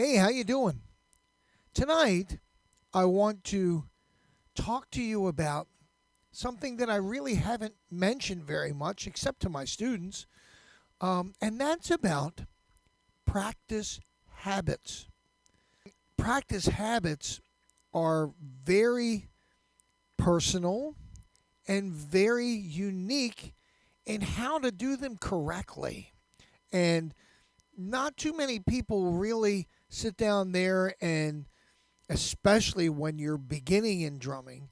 Hey, how you doing? Tonight, I want to talk to you about something that I really haven't mentioned very much, except to my students, and that's about practice habits. Practice habits are very personal and very unique in how to do them correctly. And not too many people really sit down there and, especially when you're beginning in drumming,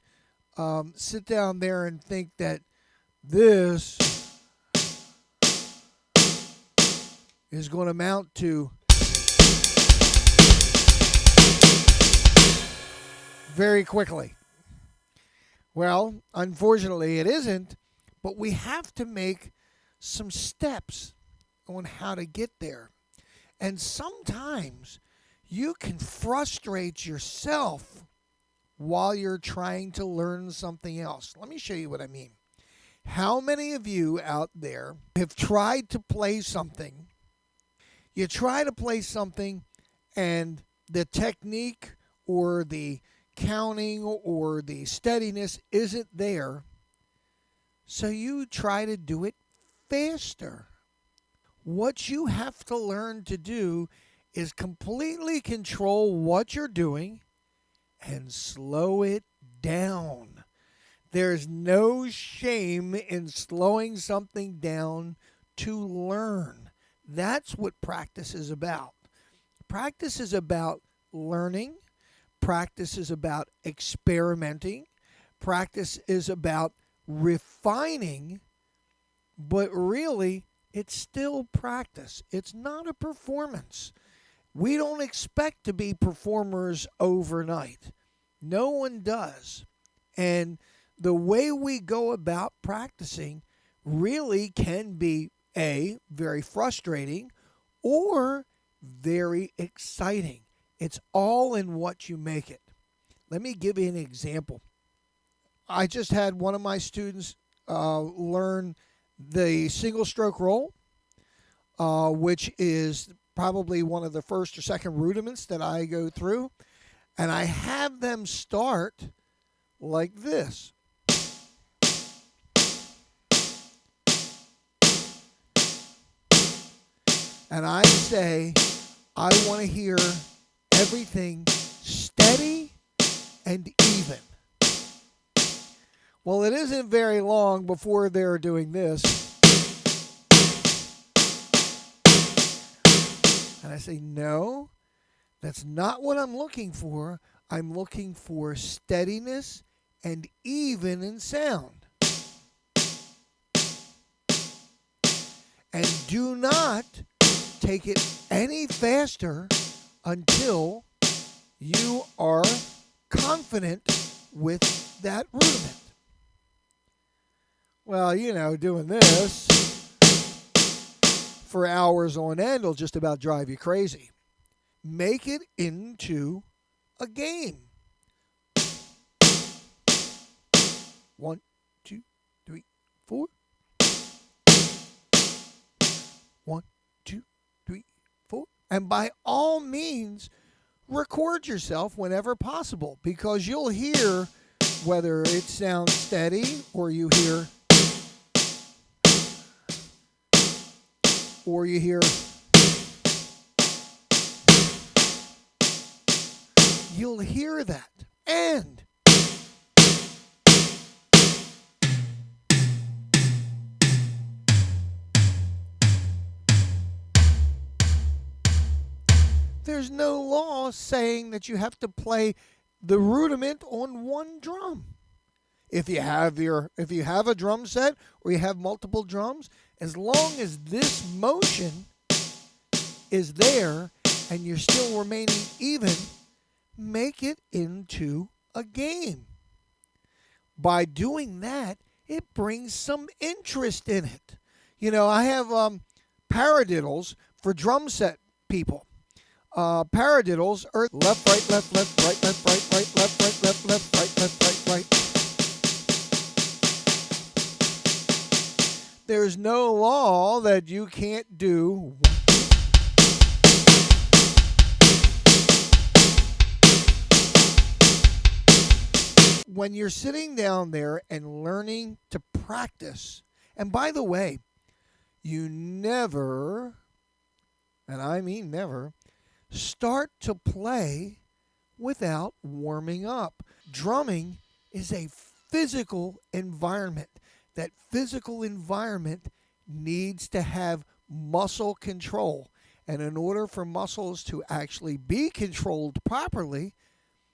sit down there and think that this is going to amount to very quickly. Well, unfortunately, it isn't, but we have to make some steps on how to get there. And sometimes you can frustrate yourself while you're trying to learn something else. Let me show you what I mean. How many of you out there have tried to play something? You try to play something and the technique or the counting or the steadiness isn't there, so you try to do it faster. What you have to learn to do is completely control what you're doing and slow it down. There's no shame in slowing something down to learn. That's what practice is about. Practice is about learning. Practice is about experimenting. Practice is about refining, but really, it's still practice. It's not a performance. We don't expect to be performers overnight. No one does. And the way we go about practicing really can be very frustrating or very exciting. It's all in what you make it. Let me give you an example. I just had one of my students learn the single stroke roll, which is probably one of the first or second rudiments that I go through. And I have them start like this. And I say, I want to hear everything steady and even. Well, it isn't very long before they're doing this. And I say, no, that's not what I'm looking for. I'm looking for steadiness and even in sound. And do not take it any faster until you are confident with that rudiment. Well, doing this for hours on end will just about drive you crazy. Make it into a game. 1, 2, 3, 4. 1, 2, 3, 4. And by all means, record yourself whenever possible, because you'll hear whether it sounds steady or you hear you'll hear that. And there's no law saying that you have to play the rudiment on one drum. If you have a drum set or you have multiple drums, as long as this motion is there and you're still remaining even, make it into a game. By doing that, it brings some interest in it. I have paradiddles for drum set people. Paradiddles are left, right, left, left, right, left, right, right, left, right, left, left, right, left, right, right. There's no law that you can't do when you're sitting down there and learning to practice, and by the way, you never, and I mean never, start to play without warming up. Drumming is a physical environment. That physical environment needs to have muscle control. And in order for muscles to actually be controlled properly,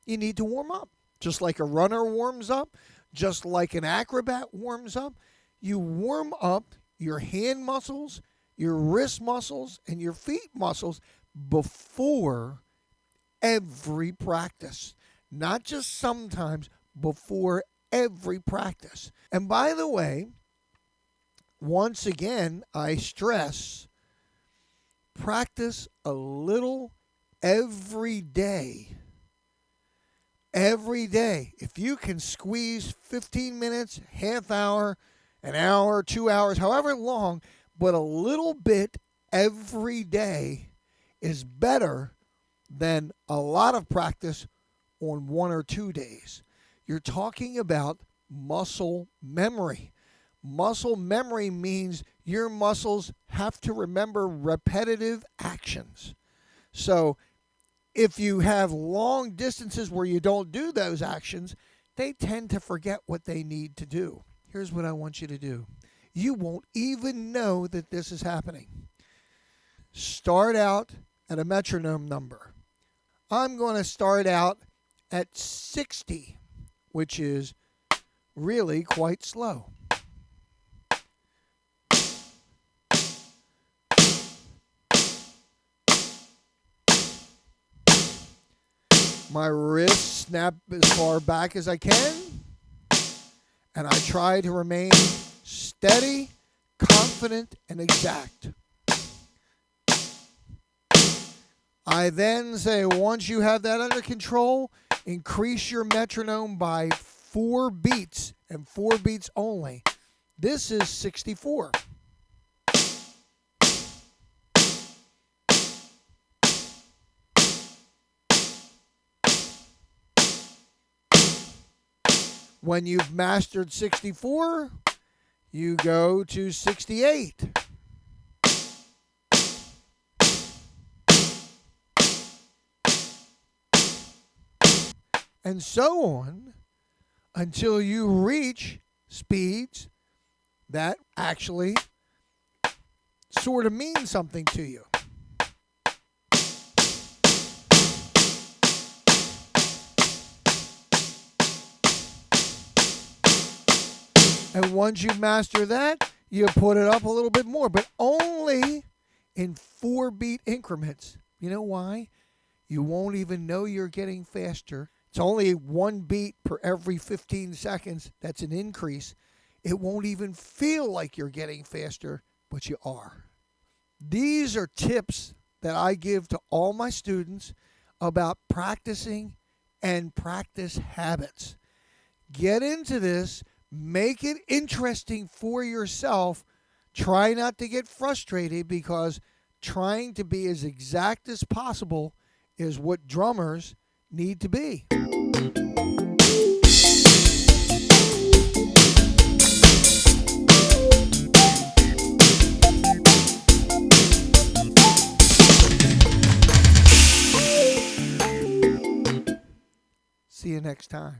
you need to warm up. Just like a runner warms up, just like an acrobat warms up, you warm up your hand muscles, your wrist muscles, and your feet muscles before every practice. Not just sometimes, before every practice. And by the way, once again, I stress practice a little every day. Every day. If you can squeeze 15 minutes, half hour, an hour, 2 hours, however long, but a little bit every day is better than a lot of practice on 1 or 2 days. You're talking about muscle memory. Muscle memory means your muscles have to remember repetitive actions. So if you have long distances where you don't do those actions, they tend to forget what they need to do. Here's what I want you to do. You won't even know that this is happening. Start out at a metronome number. I'm going to start out at 60, which is really quite slow. My wrists snap as far back as I can, and I try to remain steady, confident, and exact. I then say, once you have that under control, increase your metronome by 4 beats, and 4 beats only. This is 64. When you've mastered 64, you go to 68. And so on until you reach speeds that actually sort of mean something to you. And once you master that, you put it up a little bit more, but only in 4 beat increments. You know why? You won't even know you're getting faster. It's only 1 beat per every 15 seconds. That's an increase. It won't even feel like you're getting faster, but you are. These are tips that I give to all my students about practicing and practice habits. Get into this. Make it interesting for yourself. Try not to get frustrated, because trying to be as exact as possible is what drummers need to be. See you next time.